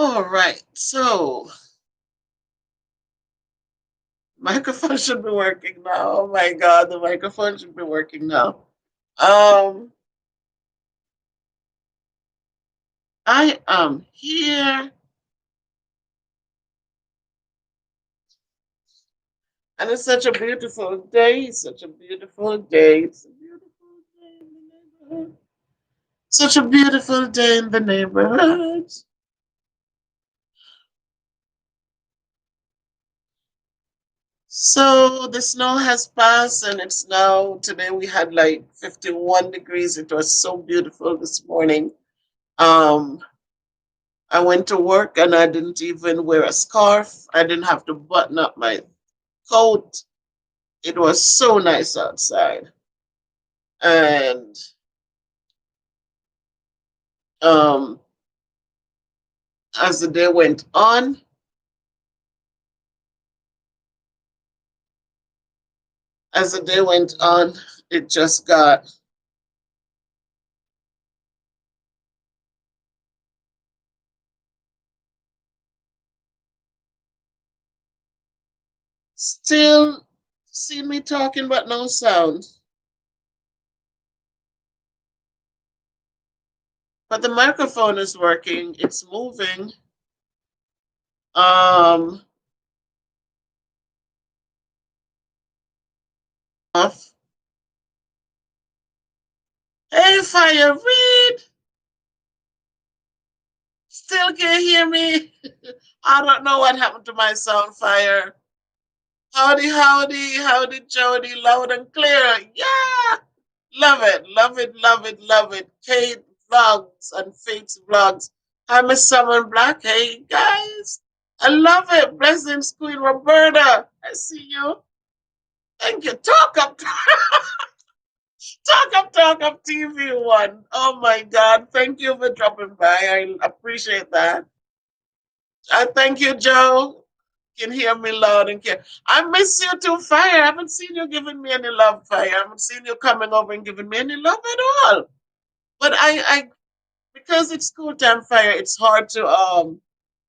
All right. So microphone should be working now. Oh my God, the microphone should be working now. Um, I am here, and it's such a beautiful day. Such a beautiful day. It's a beautiful day in the neighborhood. Such a beautiful day in the neighborhood. So the snow has passed, and it's now today we had like 51 degrees. It was so beautiful this morning. Um, I went to work and I didn't even wear a scarf. I didn't have to button up my coat. It was so nice outside. And um, as the day went on, as the day went on, it just got still see me talking but no sound. But the microphone is working. It's moving. Um, off. Hey, Fire Reed, still can't hear me. I don't know what happened to my sound, Fire. Howdy, howdy, howdy, Jody, loud and clear. Yeah, love it, love it, love it, love it. Kate vlogs and Faith's vlogs. Hi, Miss Summer Black. Hey, guys. I love it. Blessings, Queen Roberta. I see you. Thank you. Talk up TV1. Oh my God. Thank you for dropping by. I appreciate that. I thank you, Joe. Can hear me loud and clear. I miss you too, Fire. I haven't seen you giving me any love, Fire. I haven't seen you coming over and giving me any love at all. But I because it's school time, Fire, it's hard to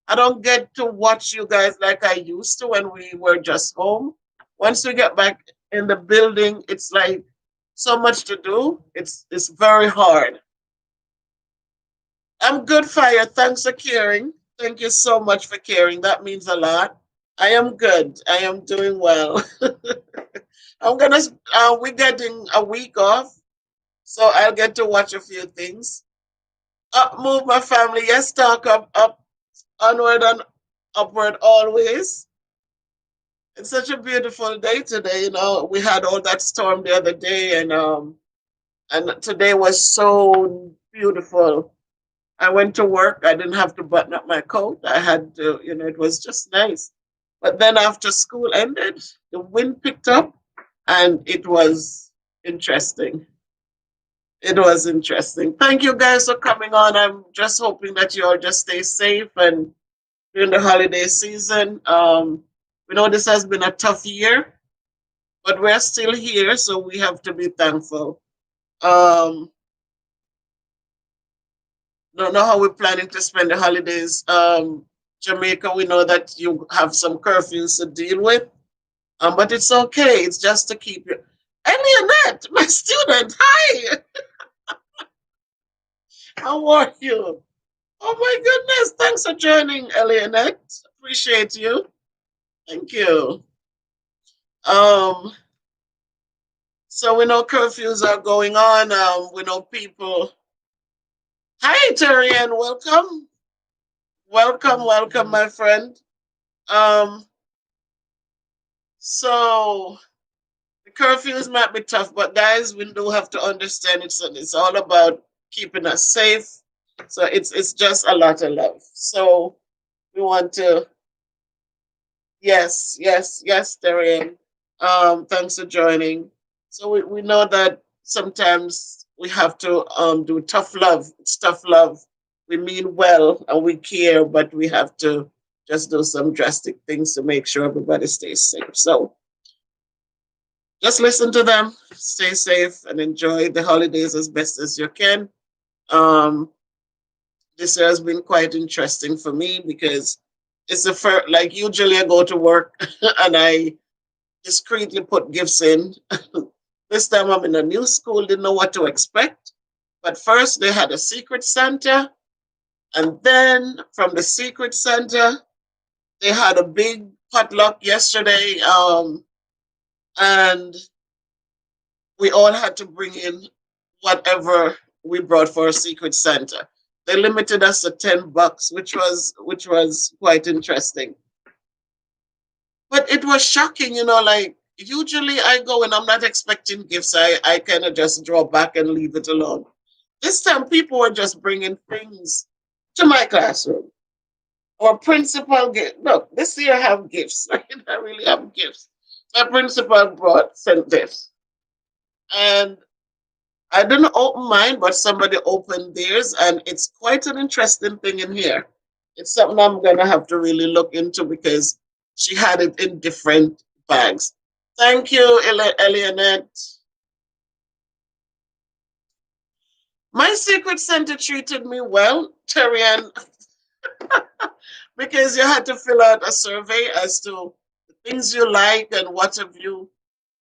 I don't get to watch you guys like I used to when we were just home. Once we get back in the building, it's like so much to do. It's very hard. I'm good, Fire. Thanks for caring. Thank you so much for caring. That means a lot. I am good. I am doing well. I'm gonna. We're getting a week off, so I'll get to watch a few things. Up, move my family. Yes, talk up, onward and upward always. It's such a beautiful day today. We had all that storm the other day, and today was so beautiful. I went to work. I didn't have to button up my coat. I had to, it was just nice. But then after school ended, the wind picked up and it was interesting. It was interesting. Thank you guys for coming on. I'm just hoping that you all just stay safe and during the holiday season. We know this has been a tough year, but we're still here, so we have to be thankful. Um, don't know how we're planning to spend the holidays. Jamaica, we know that you have some curfews to deal with, but it's okay. It's just to keep you. Elionette, my student, hi. How are you? Oh my goodness, thanks for joining, Elionette. Appreciate you. Thank you. Um, so we know curfews are going on. We know people. Hi, Terian, welcome. Welcome, welcome, my friend. Um, so the curfews might be tough, but guys, we do have to understand it's all about keeping us safe. So it's just a lot of love. So we want to yes, yes, yes, Darian. Thanks for joining. So we know that sometimes we have to do tough love. It's tough love. We mean well and we care, but we have to just do some drastic things to make sure everybody stays safe. So just listen to them, stay safe, and enjoy the holidays as best as you can. Um, this year has been quite interesting for me because it's the first, like usually I go to work and I discreetly put gifts in. This time I'm in a new school, didn't know what to expect. But first they had a secret Santa, and then from the secret Santa, they had a big potluck yesterday. And we all had to bring in whatever we brought for a secret Santa. They limited us to $10, which was quite interesting. But it was shocking, like usually I go and I'm not expecting gifts. I kind of just draw back and leave it alone. This time people were just bringing things to my classroom. Or principal gift. Look, this year I have gifts. I really have gifts. My principal brought sent this. And I didn't open mine, but somebody opened theirs, and it's quite an interesting thing in here. It's something I'm gonna have to really look into because she had it in different bags. Thank you, Elionette. My secret Santa treated me well, Terry, because you had to fill out a survey as to the things you like and what have you.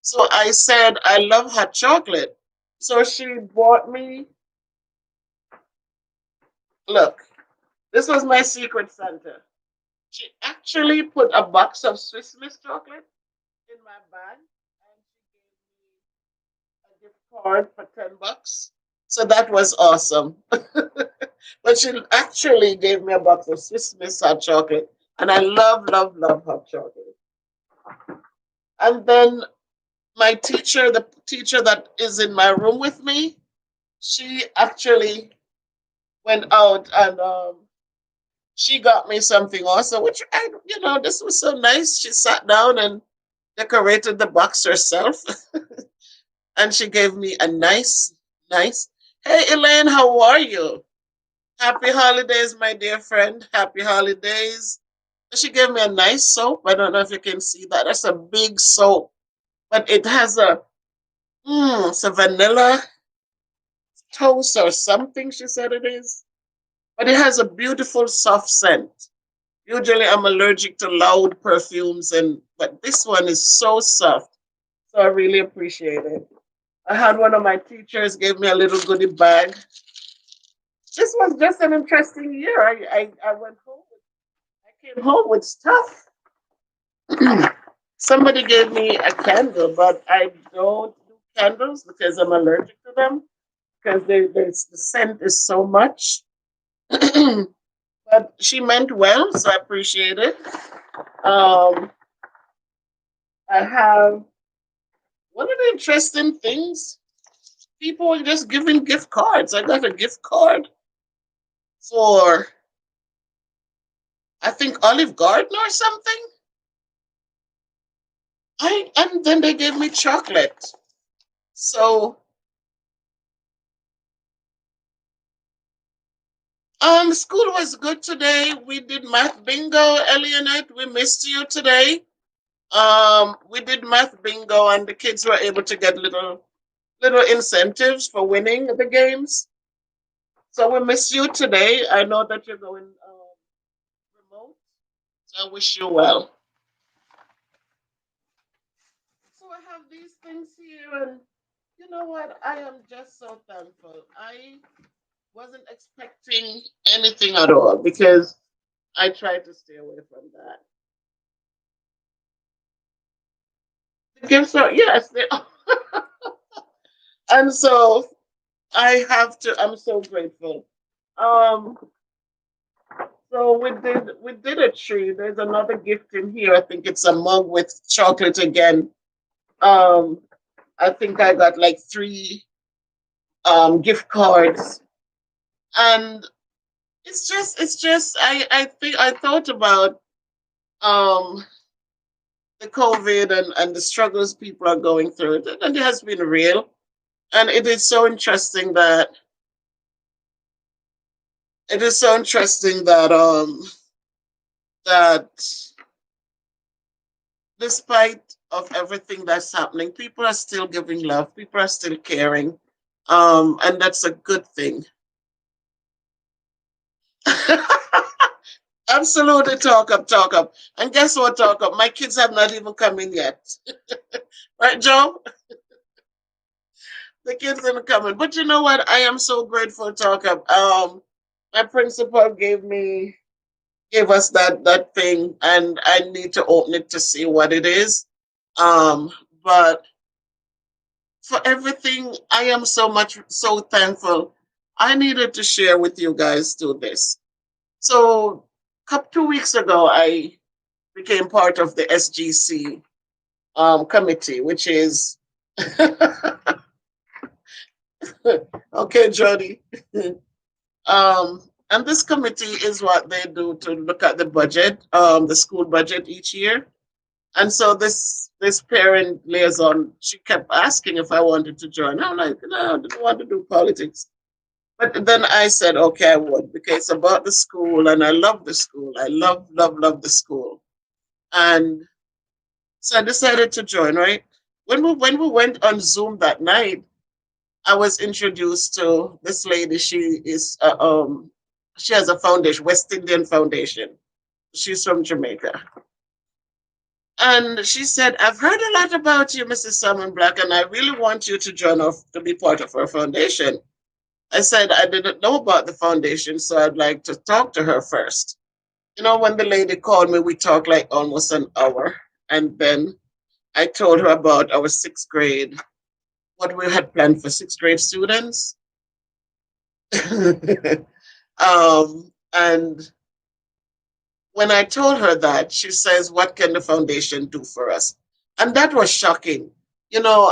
So I said I love hot chocolate. So she bought me. Look, this was my secret Santa. She actually put a box of Swiss Miss chocolate in my bag, and she gave me a gift card for $10. So that was awesome. But she actually gave me a box of Swiss Miss hot chocolate, and I love, love, love hot chocolate. And then my teacher, the teacher that is in my room with me, she actually went out and she got me something also, which this was so nice. She sat down and decorated the box herself, and she gave me a nice, nice. Hey, Elaine, how are you? Happy holidays, my dear friend. Happy holidays. She gave me a nice soap. I don't know if you can see that. That's a big soap, but it has it's a vanilla toast or something. She said it is, but it has a beautiful soft scent. Usually, I'm allergic to loud perfumes, but this one is so soft. So I really appreciate it. I had one of my teachers gave me a little goodie bag. This was just an interesting year. I went home. I came home with stuff. Somebody gave me a candle, but I don't do candles because I'm allergic to them because the scent is so much. But she meant well, so I appreciate it. Um, I have one of the interesting things. People are just giving gift cards. I got a gift card for I think Olive Garden or something. And then they gave me chocolate. So school was good today. We did math bingo, Elionette. We missed you today. We did math bingo, and the kids were able to get little incentives for winning the games. So we miss you today. I know that you're going remote, so I wish you well. So I have these things here, and you know what? I am just so thankful. I wasn't expecting anything at all because I try to stay away from that. The gifts are yes, they are. And so I have to. I'm so grateful. Um, so we did a tree. There's another gift in here. I think it's a mug with chocolate again. Um, I think I got like three gift cards, and it's just I think I thought about um the COVID and the struggles people are going through, and it has been real. And it is so interesting that despite of everything that's happening, people are still giving love, people are still caring. And that's a good thing. Absolutely, talk up, talk up. And guess what, talk up? My kids have not even come in yet. Right, Joe? The kids didn't come in. But you know what? I am so grateful, talk up. My principal gave us that thing, and I need to open it to see what it is. Um, but for everything, I am so thankful. I needed to share with you guys do this. So, couple 2 weeks ago, I became part of the SGC committee, which is okay, Jody. And this committee is what they do to look at the budget, the school budget each year. And so this parent liaison, she kept asking if I wanted to join. I'm like, no, I didn't want to do politics. But then I said, okay, I would, because it's about the school, and I love the school. I love the school. And so I decided to join, right? When we went on Zoom that night, I was introduced to this lady. She has a foundation, West Indian Foundation. She's from Jamaica. And she said, I've heard a lot about you, Mrs. Salmon Black, and I really want you to join off to be part of our foundation. I said I didn't know about the foundation, so I'd like to talk to her first. You know, when the lady called me, we talked like almost an hour. And then I told her about our sixth grade, what we had planned for sixth grade students. And when I told her that, she says, what can the foundation do for us? And that was shocking. You know,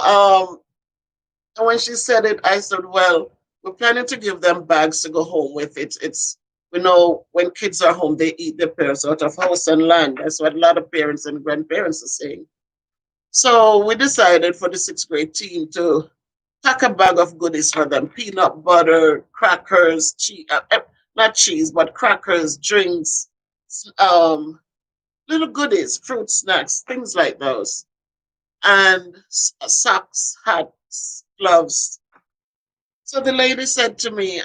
and when she said it, I said, well, we're planning to give them bags to go home with. It's we know when kids are home, they eat their parents out of house and land. That's what a lot of parents and grandparents are saying. So we decided for the sixth grade team to pack a bag of goodies for them: peanut butter, crackers, cheese, not cheese, but crackers, drinks, um, little goodies, fruit snacks, things like those, and socks, hats, gloves. So the lady said to me,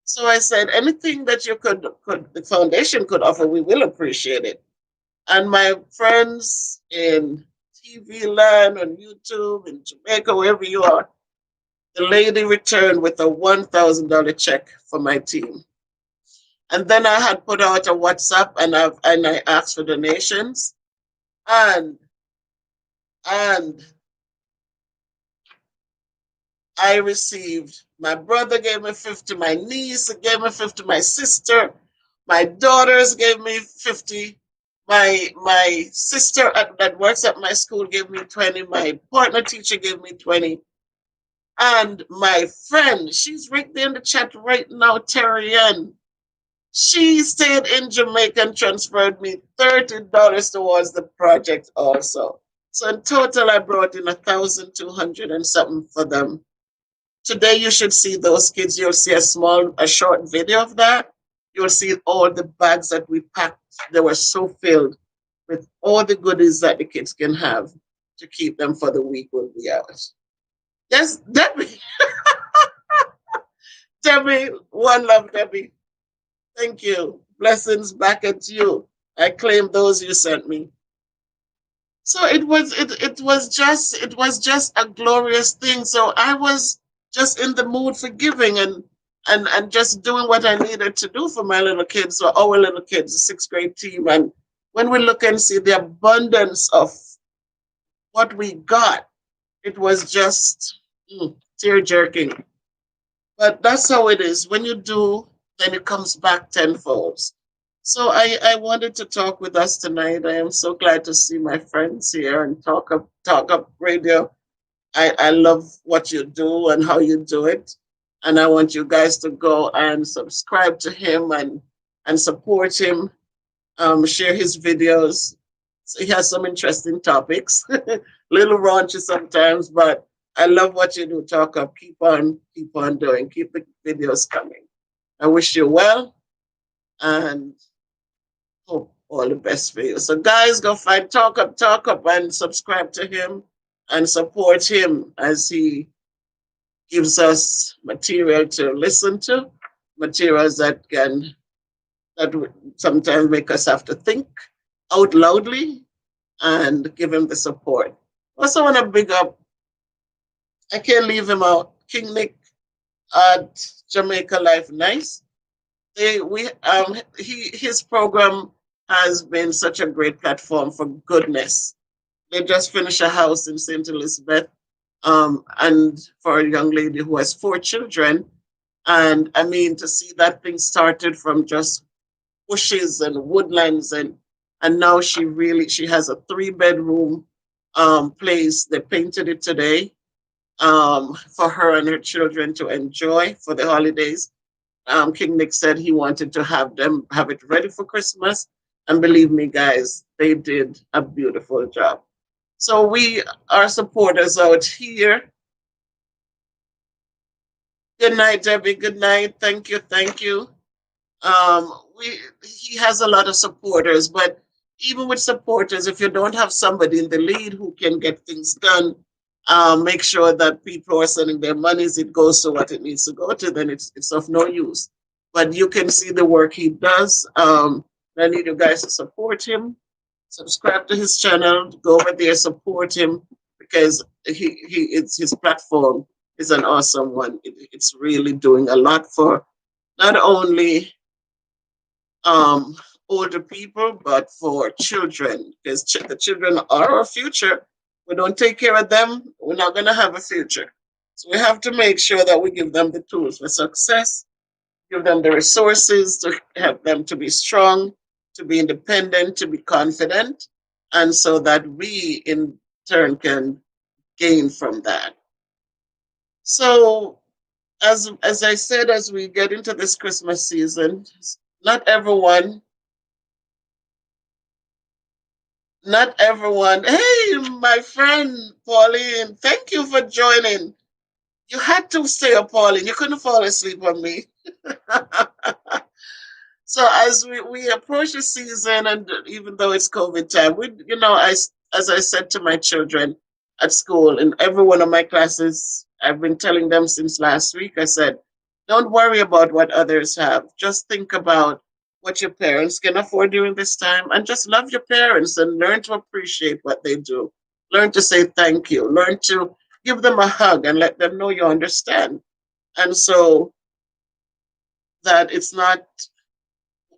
so I said, anything that you could the foundation could offer, we will appreciate it. And my friends in TV land, on YouTube, in Jamaica, wherever you are, the lady returned with a $1,000 check for my team. And then I had put out a WhatsApp, and I asked for donations. And and I received, my brother gave me 50, my niece gave me 50, my sister, my daughters gave me 50, my sister that works at my school gave me 20, my partner teacher gave me 20, and my friend, she's right there in the chat right now, Terry Ann, she stayed in Jamaica and transferred me $30 towards the project also. So in total, I brought in 1,200 and something for them. Today, you should see those kids. You'll see a short video of that. You'll see all the bags that we packed. They were so filled with all the goodies that the kids can have to keep them for the week we'll be out. Yes, Debbie. Debbie, one love, Debbie. Thank you. Blessings back at you. I claim those you sent me. So it was just a glorious thing. So I was just in the mood for giving, and just doing what I needed to do for my little kids, or our little kids, the sixth grade team. And when we look and see the abundance of what we got, it was just tear jerking. But that's how it is. When you do, then it comes back tenfold. So I wanted to talk with us tonight. I am so glad to see my friends here and talk up radio. I love what you do and how you do it. And I want you guys to go and subscribe to him and support him. Share his videos. So he has some interesting topics. Little raunchy sometimes, but I love what you do. Talk up. Keep on doing. Keep the videos coming. I wish you well and hope all the best for you. So guys, go find talk up and subscribe to him and support him as he gives us material to listen to, materials that can that would sometimes make us have to think out loudly and give him the support. Also, want to big up, I can't leave him out, King Nick at Jamaica Life Nice. His program has been such a great platform for goodness. They just finished a house in St. Elizabeth, and for a young lady who has four children. And I mean, to see that thing started from just bushes and woodlands, and now she has a three-bedroom place. They painted it today for her and her children to enjoy for the holidays. King Nick said he wanted to have them have it ready for Christmas. And believe me, guys, they did a beautiful job. So we are supporters out here. Good night, Debbie. Good night. Thank you. Thank you. He has a lot of supporters, but even with supporters, if you don't have somebody in the lead who can get things done, make sure that people are sending their monies, it goes to what it needs to go to, then it's of no use. But you can see the work he does. I need you guys to support him. Subscribe to his channel. Go over there, support him because it's his platform is an awesome one. It's really doing a lot for not only um, older people, but for children, because the children are our future. We don't take care of them, we're not going to have a future. So we have to make sure that we give them the tools for success, give them the resources to help them to be strong, to be independent, to be confident, and so that we in turn can gain from that. So as I said, as we get into this Christmas season, not everyone not everyone. Hey, my friend Pauline, thank you for joining. You had to stay up, Pauline. You couldn't fall asleep on me. So as we approach the season, and even though it's COVID time, as I said to my children at school in every one of my classes, I've been telling them since last week. I said, don't worry about what others have. Just think about what your parents can afford during this time, and just love your parents and learn to appreciate what they do. Learn to say thank you. Learn to give them a hug and let them know you understand. And so that it's not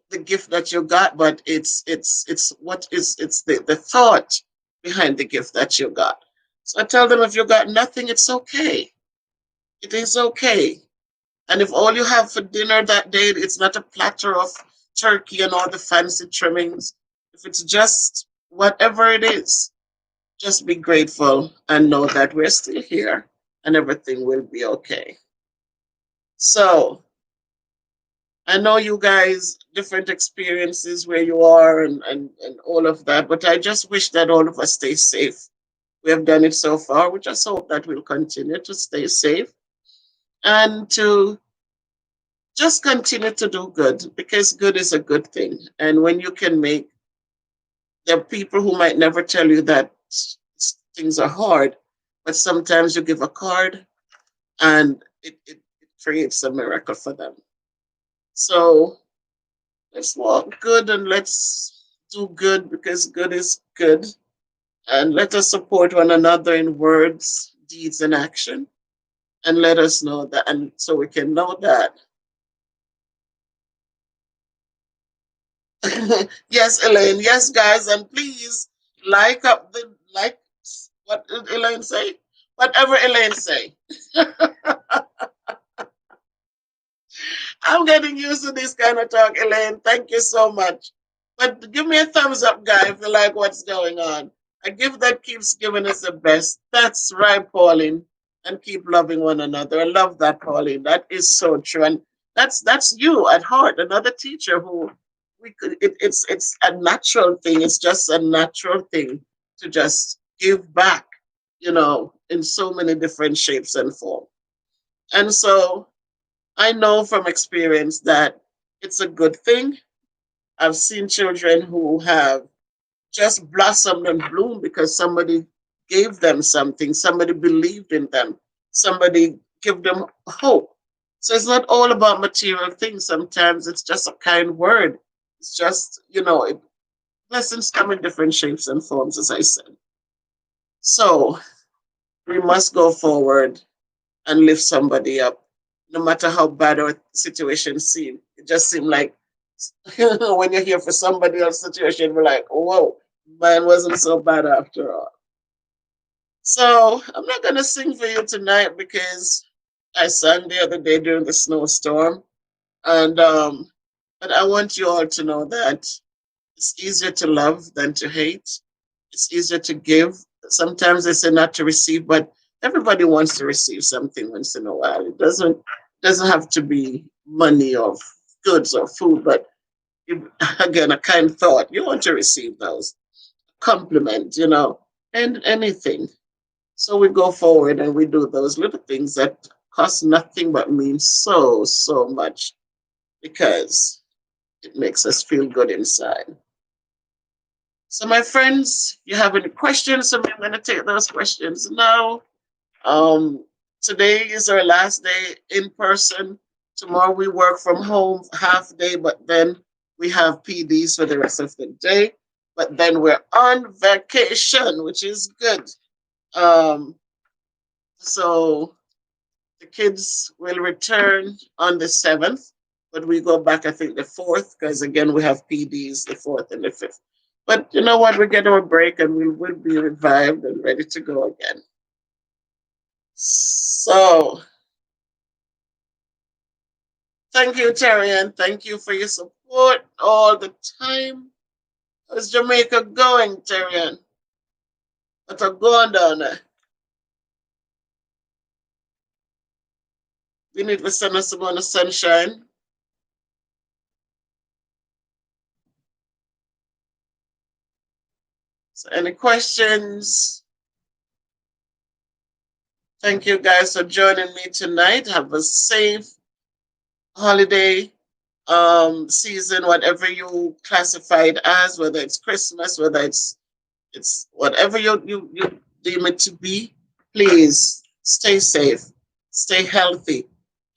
the gift that you got, but it's what is it's the thought behind the gift that you got. So I tell them if you got nothing, it's okay. It is okay. And if all you have for dinner that day, it's not a platter of turkey and all the fancy trimmings. If it's just whatever it is, just be grateful and know that we're still here and everything will be okay. So I know you guys different experiences where you are and all of that, but I just wish that all of us stay safe. We have done it so far. We just hope that we'll continue to stay safe and to just continue to do good because good is a good thing. And when you can make, there are people who might never tell you that things are hard, but sometimes you give a card and it creates a miracle for them. So let's walk good and let's do good because good is good. And let us support one another in words, deeds, and action. And let us know that, and so we can know that. Yes, Elaine. Yes, guys. And please like what did Elaine say? Whatever Elaine say. I'm getting used to this kind of talk, Elaine. Thank you so much. But give me a thumbs up, guy, if you like what's going on. A gift that keeps giving us the best. That's right, Pauline. And keep loving one another. I love that, Pauline. That is so true. And that's you at heart, another teacher who it's a natural thing. It's just a natural thing to just give back, in so many different shapes and forms. And so I know from experience that it's a good thing. I've seen children who have just blossomed and bloomed because somebody gave them something, somebody believed in them, somebody gave them hope, So it's not all about material things. Sometimes it's just a kind word. It's just, blessings come in different shapes and forms, as I said. So we must go forward and lift somebody up, no matter how bad our situation seems. It just seems like when you're here for somebody else's situation, we're like, whoa, mine wasn't so bad after all. So I'm not gonna sing for you tonight because I sang the other day during the snowstorm, and but I want you all to know that it's easier to love than to hate. It's easier to give. Sometimes they say not to receive, but everybody wants to receive something once in a while. It doesn't have to be money or goods or food, but again, a kind thought. You want to receive those compliment, and anything. So we go forward and we do those little things that cost nothing but mean so, so much because it makes us feel good inside. So, my friends, you have any questions? So I'm going to take those questions now. Um, Today is our last day in person. Tomorrow we work from home half day, but then we have PDs for the rest of the day. But then we're on vacation, which is good. Um, so the kids will return on the 7th, but we go back, I think, the 4th, because again, we have PDs the 4th and the 5th. But you know what? We get our break and we will be revived and ready to go again. So, thank you, Terry, and thank you for your support all the time. How's Jamaica going, Terry? What's going down there? We need to send us about the sunshine. So, any questions? Thank you guys for joining me tonight. Have a safe holiday season, whatever you classify it as, whether it's Christmas, whether it's whatever you deem it to be. Please stay safe, stay healthy,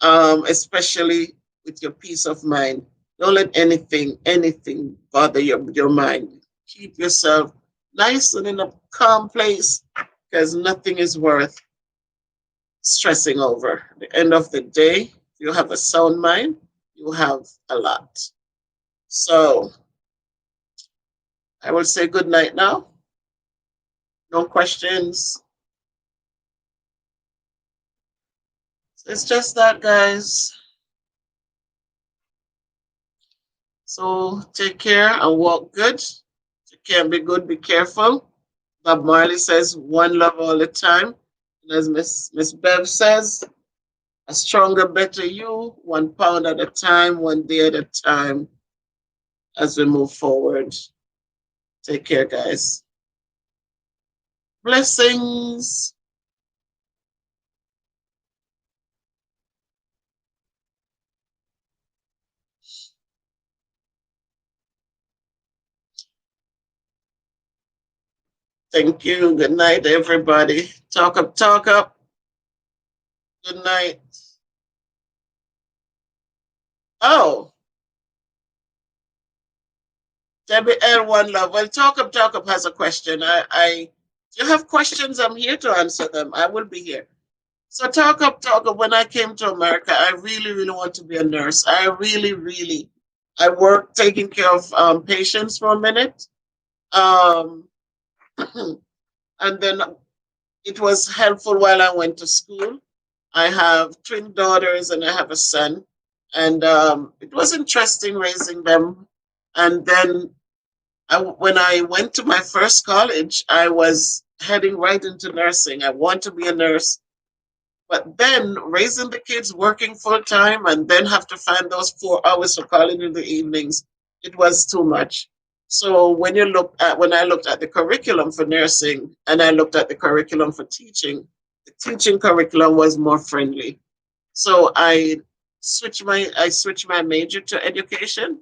especially with your peace of mind. Don't let anything bother your mind. Keep yourself nice and in a calm place because nothing is worth stressing over. At the end of the day, if you have a sound mind, you have a lot. So I will say good night now. No questions. It's just that, guys. So take care and walk good. Take care and be good, be careful. Bob Marley says one love all the time. And as Miss Bev says, a stronger, better you, 1 pound at a time, 1 day at a time as we move forward. Take care, guys. Blessings. Thank you. Good night, everybody. Talk up, talk up. Good night. Oh, Debbie L. One Love. Well, talk up has a question. If you have questions, I'm here to answer them. I will be here. So talk up. When I came to America, I really, really want to be a nurse. I really, really, I worked taking care of patients for a minute. Um, and then it was helpful while I went to school. I have twin daughters and I have a son. And it was interesting raising them. And then when I went to my first college, I was heading right into nursing. I want to be a nurse. But then raising the kids, working full time, and then have to find those 4 hours for college in the evenings, it was too much. So when I looked at the curriculum for nursing and I looked at the curriculum for teaching, the teaching curriculum was more friendly. So I switched my major to education,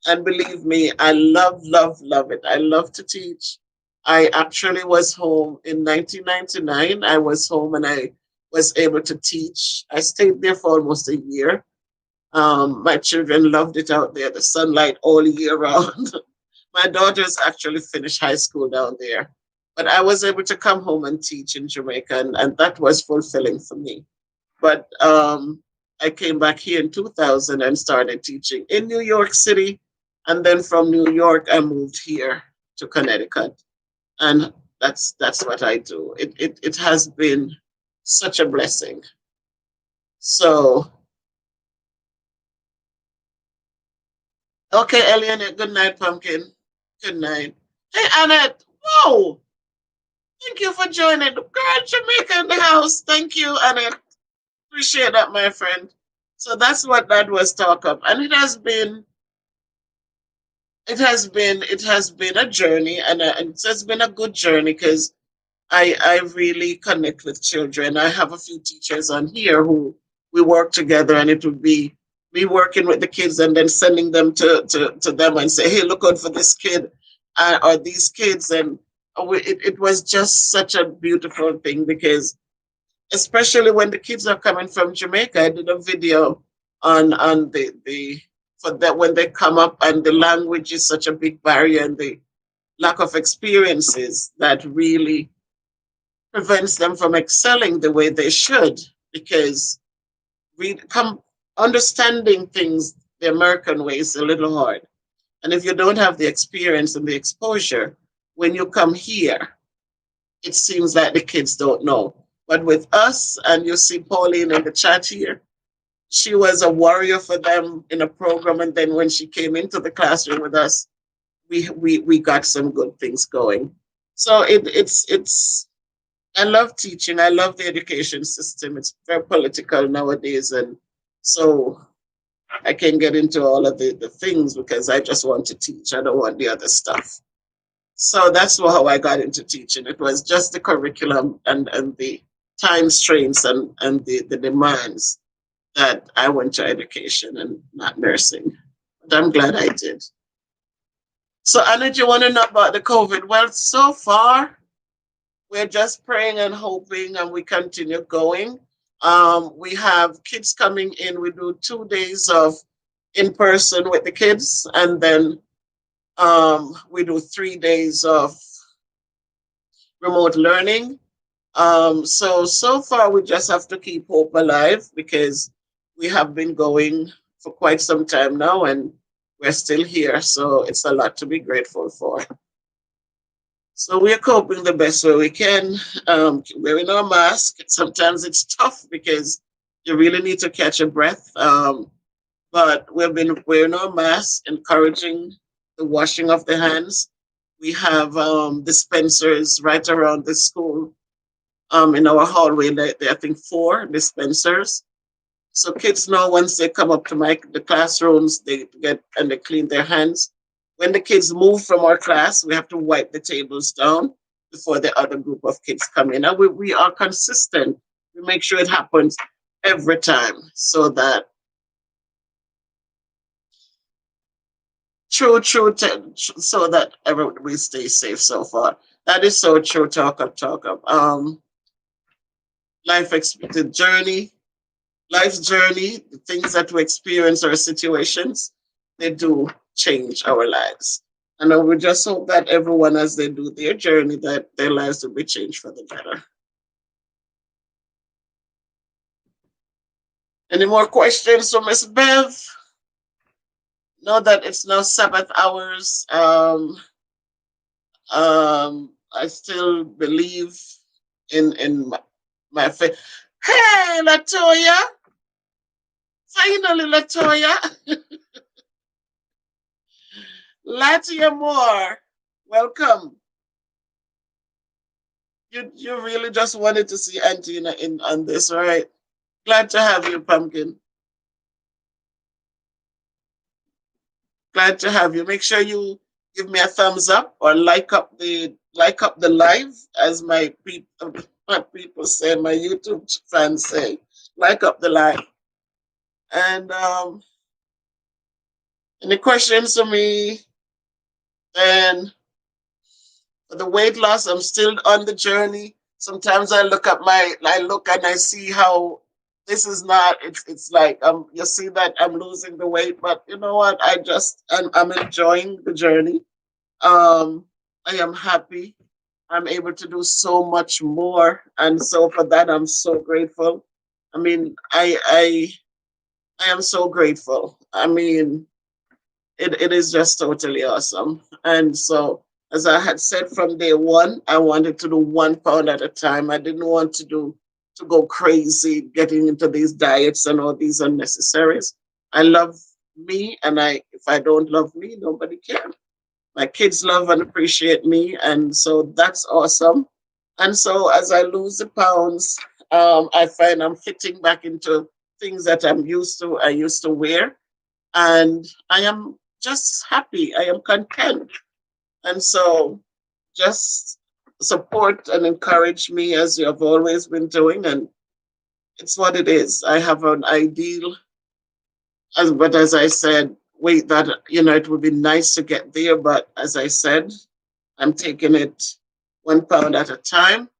and believe me, I love it. I love to teach. I actually was home in 1999. I was home and I was able to teach. I stayed there for almost a year. My children loved it out there, the sunlight all year round. My daughters actually finished high school down there, but I was able to come home and teach in Jamaica, and that was fulfilling for me. But I came back here in 2000 and started teaching in New York City. And then from New York, I moved here to Connecticut. And that's what I do. It has been such a blessing. So, okay, Eliana, good night, Pumpkin. Good night. Hey, Annette. Whoa. Thank you for joining. Girl, Jamaica in the house. Thank you, Annette. Appreciate that, my friend. So that's what that was talk of. And it has been a journey, and it has been a good journey because I really connect with children. I have a few teachers on here who we work together, and it would be me working with the kids and then sending them to them and say, hey, look out for this kid or these kids. And it was just such a beautiful thing because especially when the kids are coming from Jamaica. I did a video on the for that when they come up and the language is such a big barrier and the lack of experiences that really prevents them from excelling the way they should because we come understanding things the American way is a little hard. And if you don't have the experience and the exposure, when you come here, it seems like the kids don't know. But with us, and you see Pauline in the chat here, she was a warrior for them in a program. And then when she came into the classroom with us, we got some good things going. So it's I love teaching. I love the education system. It's very political nowadays. And so I can get into all of the things because I just want to teach. I don't want the other stuff. So that's how I got into teaching. It was just the curriculum and the time strains and the demands that I went to education and not nursing. But I'm glad I did. So, Anna, do you want to know about the COVID? Well, so far, we're just praying and hoping, and we continue going. We have kids coming in. We do 2 days of in person with the kids, and then we do 3 days of remote learning. So far, we just have to keep hope alive because we have been going for quite some time now, and we're still here. So it's a lot to be grateful for. So we're coping the best way we can. Wearing our mask. Sometimes it's tough because you really need to catch a breath. But we've been wearing our mask, encouraging the washing of the hands. We have dispensers right around the school. In our hallway, there are, I think, 4 dispensers. So kids know once they come up to the classrooms, they get and they clean their hands. When the kids move from our class, we have to wipe the tables down before the other group of kids come in. And we are consistent. We make sure it happens every time so that so that we stay safe so far. That is so true. Talk of life expected journey, life's journey, the things that we experience or situations, they do change our lives. And I would just hope that everyone, as they do their journey, that their lives will be changed for the better. Any more questions from Miss Bev? Know that it's now Sabbath hours. I still believe in my faith. Hey, Latoya! Finally, Latoya! Latia Moore, welcome. You really just wanted to see Antina in on this, right? Glad to have you, Pumpkin. Glad to have you. Make sure you give me a thumbs up or like up the live, as my people say, my YouTube fans say, like up the live. And any questions for me? And for the weight loss, I'm still on the journey. Sometimes I look and I see how this is not. It's like you see that I'm losing the weight, but you know what? I'm enjoying the journey. Um, I am happy. I'm able to do so much more, and so for that, I'm so grateful. I mean, I am so grateful. I mean, it is just totally awesome. And so, as I had said from day one, I wanted to do 1 pound at a time. I didn't want to go crazy getting into these diets and all these unnecessaries. I love me, and if I don't love me, nobody can. My kids love and appreciate me, and so that's awesome. And so as I lose the pounds, I find I'm fitting back into things that I'm used to. I used to wear, and I am just happy. I am content. And so just support and encourage me as you have always been doing. And it's what it is. I have an ideal, but as I said, wait, that, it would be nice to get there. But as I said, I'm taking it 1 pound at a time,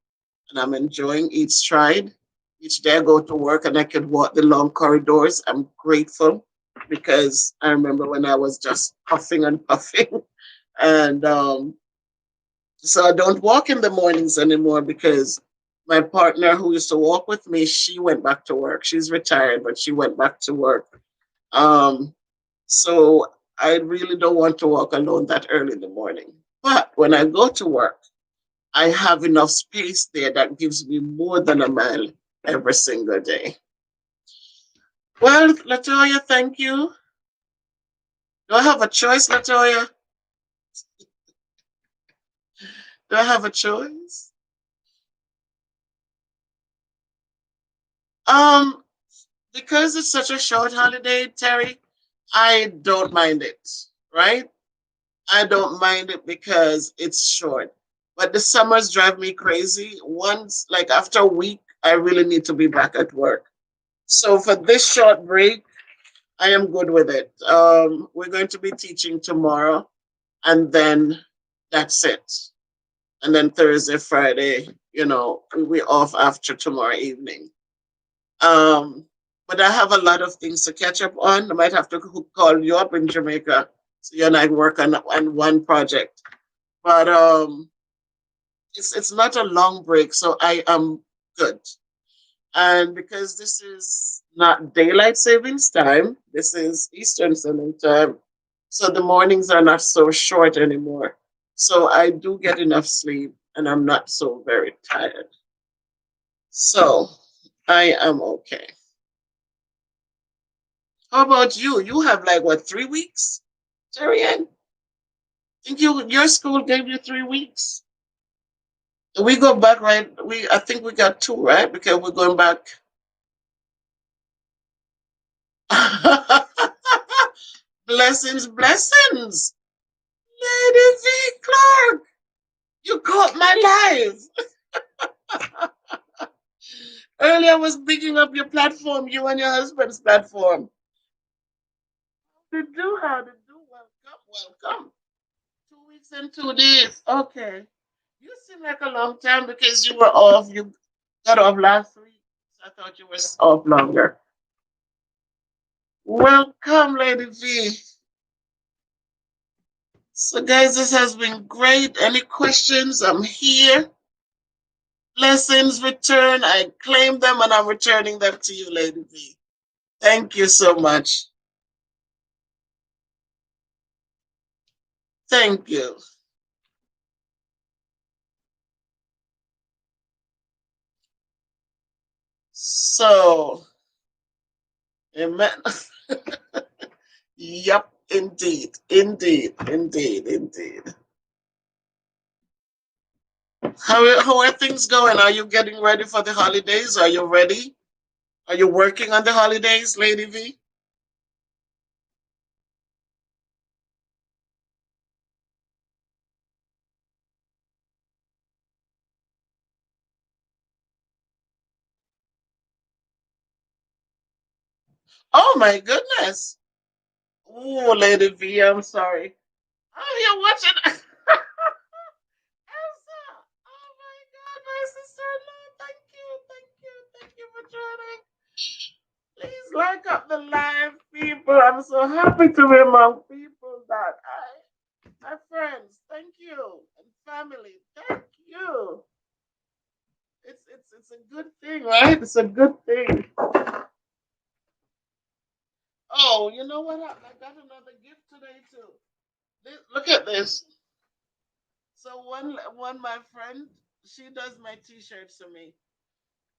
and I'm enjoying each stride. Each day I go to work and I can walk the long corridors. I'm grateful because I remember when I was just puffing and puffing. And so I don't walk in the mornings anymore because my partner who used to walk with me, she went back to work. She's retired, but she went back to work. Um, so I really don't want to walk alone that early in the morning. But when I go to work, I have enough space there that gives me more than a mile every single day. Well, Latoya, thank you. Do I have a choice, Latoya? Do I have a choice? Um, because it's such a short holiday, Terry, I don't mind it, right? I don't mind it because it's short. But the summers drive me crazy. Once, like after a week, I really need to be back at work. So for this short break, I am good with it. We're going to be teaching tomorrow, and then that's it. And then Thursday, Friday, we're off after tomorrow evening. Um, but I have a lot of things to catch up on. I might have to call you up in Jamaica so you and I work on one project. But it's not a long break, so I am good. And because this is not daylight savings time, this is Eastern Standard Time. So the mornings are not so short anymore. So I do get enough sleep and I'm not so very tired. So I am okay. How about you? You have like what, 3 weeks, Terry? Think your school gave you 3 weeks? We go back, right? I think we got two, right? Because we're going back. Blessings, blessings. Lady V. Clark, you caught my life. Earlier I was picking up your platform, you and your husband's platform. How to do? Welcome, welcome. 2 weeks and 2 days. Okay. You seem like a long time because you were off. You got off last week. So I thought you were off longer. Welcome, Lady V. So, guys, this has been great. Any questions? I'm here. Blessings return. I claim them and I'm returning them to you, Lady V. Thank you so much. Thank you. So, amen. Yep, indeed, indeed, indeed, indeed. How are things going? Are you getting ready for the holidays? Are you ready? Are you working on the holidays, Lady V? Oh my goodness. Oh, Lady V, I'm sorry. Oh, you're watching. Elsa. Oh my God, my sister like up the live, people. I'm so happy to be among people that my friends, thank you, and family, thank you. It's a good thing, right? It's a good thing. Oh, you know what happened? I got another gift today too. Look at this. So one my friend, she does my t-shirts for me.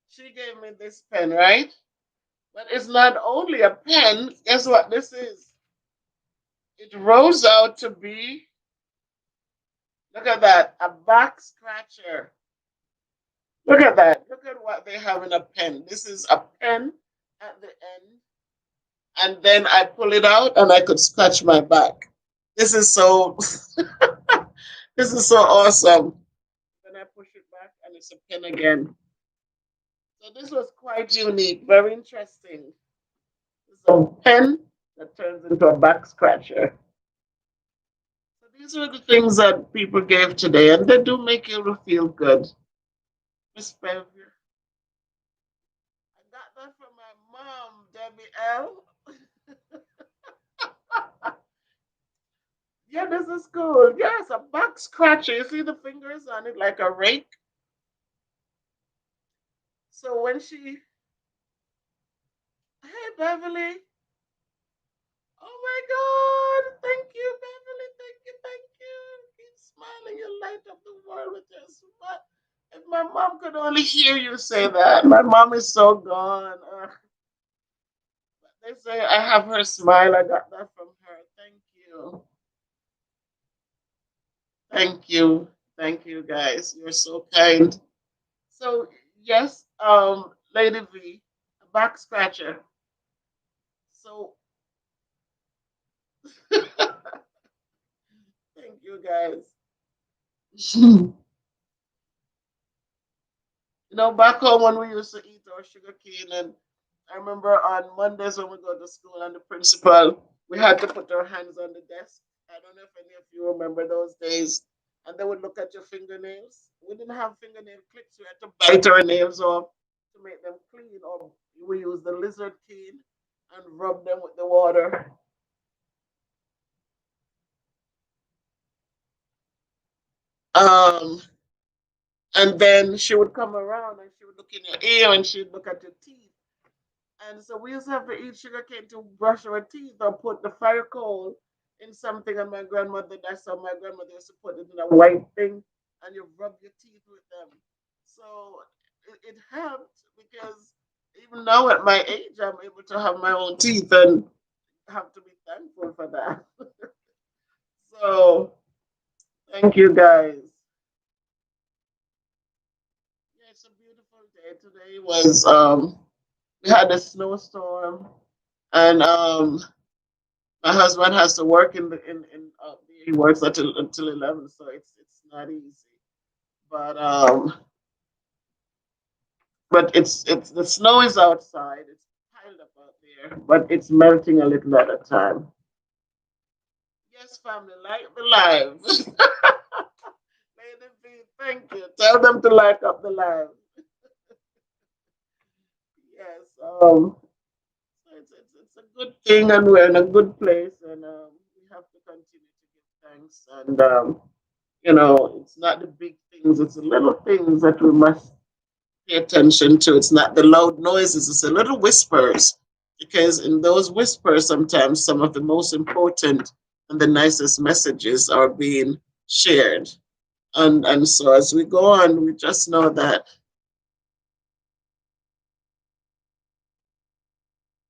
She gave me this pen, right? But it's not only a pen. Guess what this is? It rolls out to be, look at that, a back scratcher. Look at that. Look at what they have in a pen. This is a pen at the end, and then I pull it out and I could scratch my back. This is so this is so awesome. Then I push it back and it's a pen again. So this was quite unique, very interesting. It's a pen that turns into a back scratcher. So these are the things that people gave today, and they do make you feel good. Miss Bevier. I got that from my mom, Debbie L. Yeah, this is cool. Yes, a back scratcher. You see the fingers on it like a rake. So when she, hey Beverly, oh my God, thank you, Beverly, thank you. Keep smiling, you light up the world with your smile. If my mom could only hear you say that, my mom is so gone. They say I have her smile. I got that from her. Thank you, thank you, thank you, guys. You're so kind. So yes, Lady V, a back scratcher. So thank you, guys. Back home when we used to eat our sugar cane, and I remember on Mondays when we go to school, and the principal, we had to put our hands on the desk. I don't know if any of you remember those days. And they would look at your fingernails. We didn't have fingernail clips. We had to bite our nails off to make them clean, or we used the lizard cane and rub them with the water. Um, and then she would come around and she would look in your ear and she'd look at your teeth. And so we used to have to eat sugar cane to brush our teeth or put the fire coal in something. And my grandmother, that's how my grandmother used to put it in a white thing and you rub your teeth with them. So it helped because even now at my age, I'm able to have my own teeth and have to be thankful for that. So thank you guys. Yeah, it's a beautiful day. Today was we had a snowstorm and my husband has to work he works until 11, so it's not easy. But it's the snow is outside. It's piled up out there, but it's melting a little at a time. Yes, family, like the live. Lady B, thank you. Tell them to like up the live. Yes. It's a good thing, and we're in a good place, and we have to continue to give thanks. And it's not the big things; it's the little things that we must pay attention to. It's not the loud noises; it's the little whispers, because in those whispers, sometimes some of the most important and the nicest messages are being shared. And so as we go on, we just know that.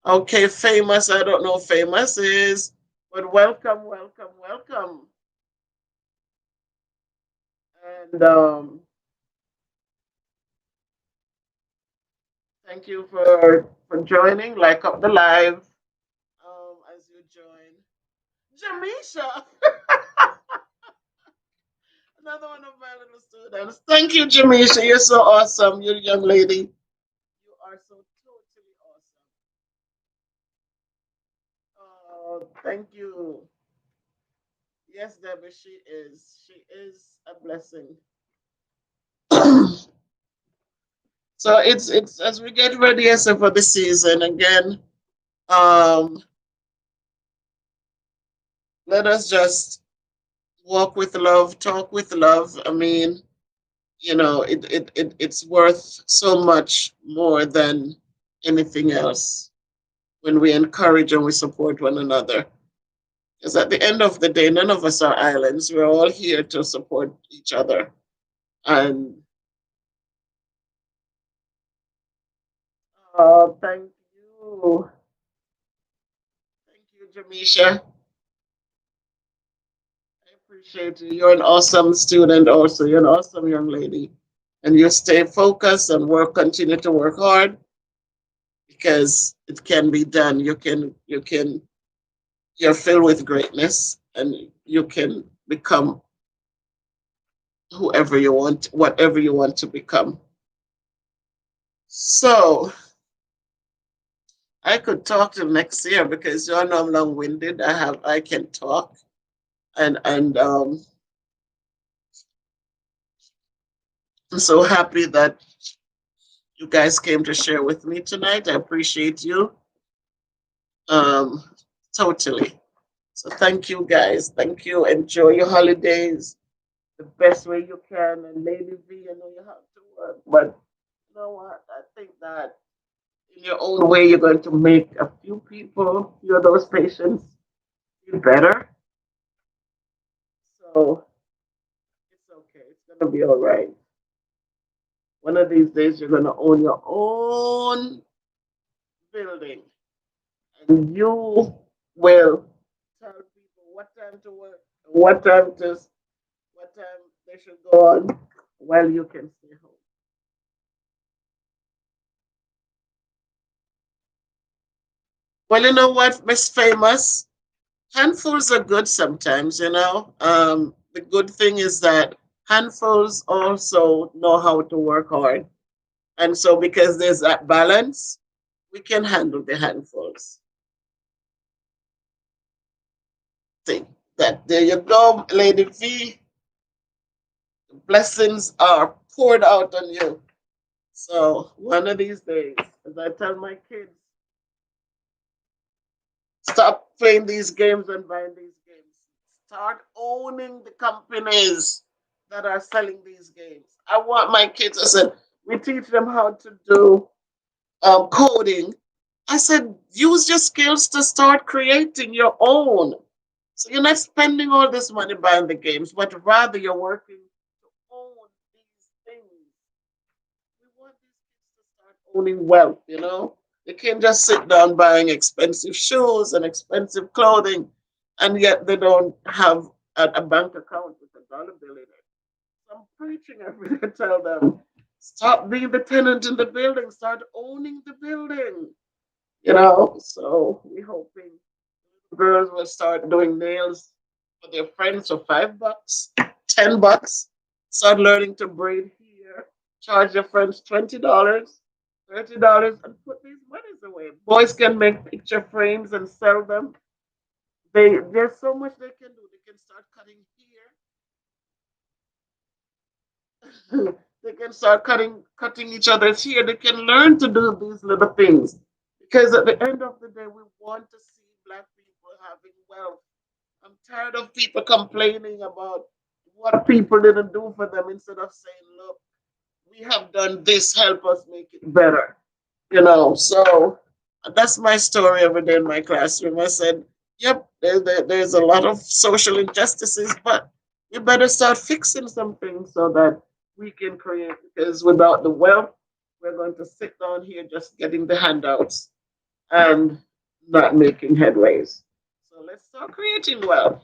Okay, famous. I don't know famous is, but welcome, welcome, welcome. And thank you for joining. Like up the live as you join. Jamisha, another one of my little students. Thank you, Jamisha. You're so awesome. You're a young lady. You are so totally awesome. Oh, thank you. Yes, Debbie, she is. She is a blessing. So it's as we get ready as for the season again. Um, let us just walk with love, talk with love. I mean, it's worth so much more than anything else when we encourage and we support one another. Because at the end of the day, none of us are islands. We're all here to support each other. And thank you. Thank you, Jamisha. I appreciate you. You're an awesome student also. You're an awesome young lady. And you stay focused and continue to work hard because it can be done. You're filled with greatness and you can become whoever you want, whatever you want to become. So I could talk till next year because you all know I'm long-winded. I can talk and I'm so happy that you guys came to share with me tonight. I appreciate you. Um totally. So thank you guys. Thank you. Enjoy your holidays the best way you can. And Lady V, I know you have to work, but you know what? I think that in your own way, you're going to make a few people, few of those patients, feel better. So it's okay. It's gonna be all right. One of these days, you're gonna own your own building, and you will tell people what time to work, what time they should go on, while you can stay home. Well, you know what, Miss Famous? Handfuls are good sometimes, you know. The good thing is that handfuls also know how to work hard. And so, because there's that balance, we can handle the handfuls. Think that there you go, Lady V. The blessings are poured out on you. So, one of these days, as I tell my kids, stop playing these games and buying these games. Start owning the companies that are selling these games. I want my kids, I said, we teach them how to do coding. I said, use your skills to start creating your own. So you're not spending all this money buying the games, but rather you're working to own these things. We want these kids to start owning wealth, you know? They can't just sit down buying expensive shoes and expensive clothing, and yet they don't have a bank account with a dollar bill in it. So I'm preaching every day to tell them, stop being the tenant in the building, start owning the building. You know, so we're hoping girls will start doing nails for their friends for $5, $10. Start learning to braid here. Charge your friends $20, $30, and put these monies away. Boys can make picture frames and sell them. There's so much they can do. They can start cutting here. They can start cutting each other's hair. They can learn to do these little things. Because at the end of the day, we want to see black people having wealth. I'm tired of people complaining about what people didn't do for them instead of saying, look, we have done this, help us make it better. You know, so that's my story every day in my classroom. I said, yep, there's a lot of social injustices, but we better start fixing something so that we can create, because without the wealth, we're going to sit down here just getting the handouts and not making headways. So let's start creating wealth.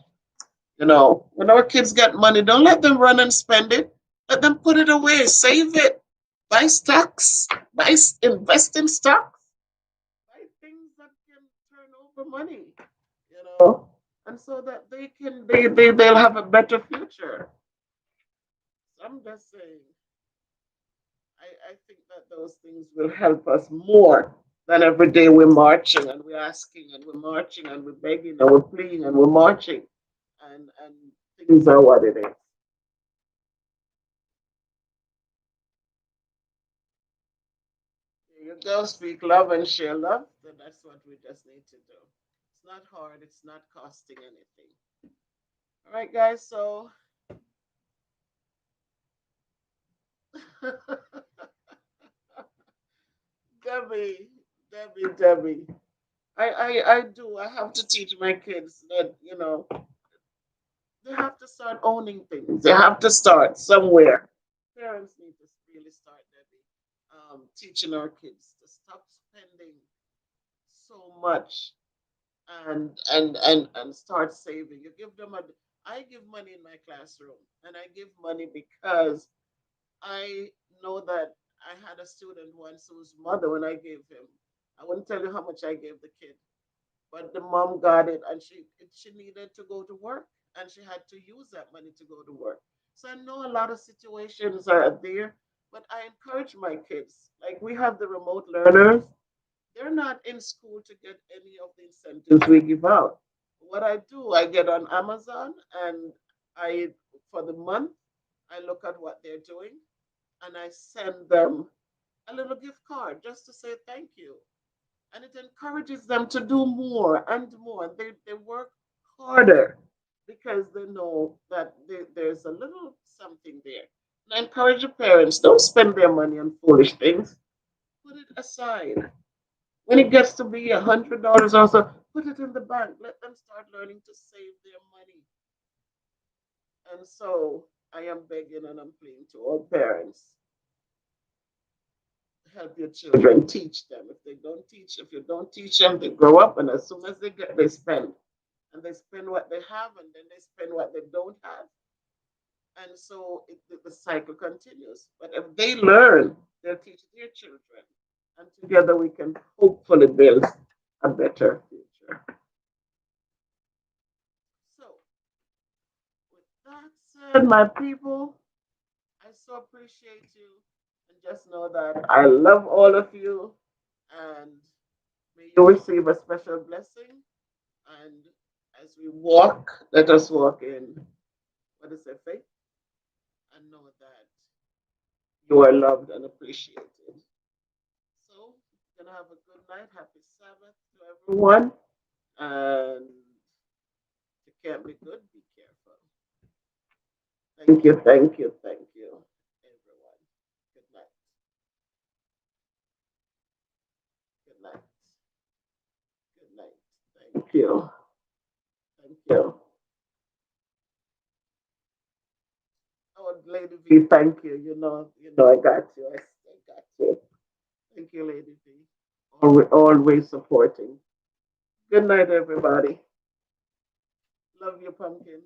You know, when our kids get money, don't let them run and spend it. Let them put it away, save it, buy stocks, invest in stocks, buy things that can turn over money. You know, and so that they'll have a better future. So I'm just saying, I think that those things will help us more than every day we're marching and we're asking and we're marching and we're begging and we're pleading and we're marching and things are what it is. Go speak love and share love. Then that's what we just need to do. It's not hard. It's not costing anything. All right, guys. So, Debbie, Debbie. I do. I have to teach my kids that, they have to start owning things. They have to start somewhere. Parents need to really start, Debbie, teaching our kids to stop spending so much and start saving. You give them a. I give money in my classroom, and I give money because I know that I had a student once whose mother, when I gave him, I wouldn't tell you how much I gave the kid, but the mom got it, and she needed to go to work, and she had to use that money to go to work. So I know a lot of situations are there, but I encourage my kids. Like we have the remote learners, they're not in school to get any of the incentives we give out. What I do, I get on Amazon and I, for the month, I look at what they're doing and I send them a little gift card just to say thank you. And it encourages them to do more and more. They work harder because they know that there's a little something there. And I encourage the parents, don't spend their money on foolish things. Put it aside. When it gets to be $100 also, put it in the bank. Let them start learning to save their money. And so I am begging and I'm pleading to all parents, help your children, teach them. If you don't teach them, they grow up and as soon as they spend. And they spend what they have and then they spend what they don't have. And so the cycle continues. But if they learn, they'll teach their children. And together we can hopefully build a better future. So, with that said, my people, I so appreciate you. And just know that I love all of you. And may you receive a special blessing. And as we walk, let us walk in what is it, faith? And know that you are loved and appreciated. So, gonna have a good night. Happy Sabbath to everyone. And if you can't be good, be careful. Thank you, everyone. Good night. Good night. Good night. Thank you. Thank you. Oh, Lady V, thank you. I got you. I got you. Thank you, Lady V. Always supporting. Good night, everybody. Love you, pumpkin.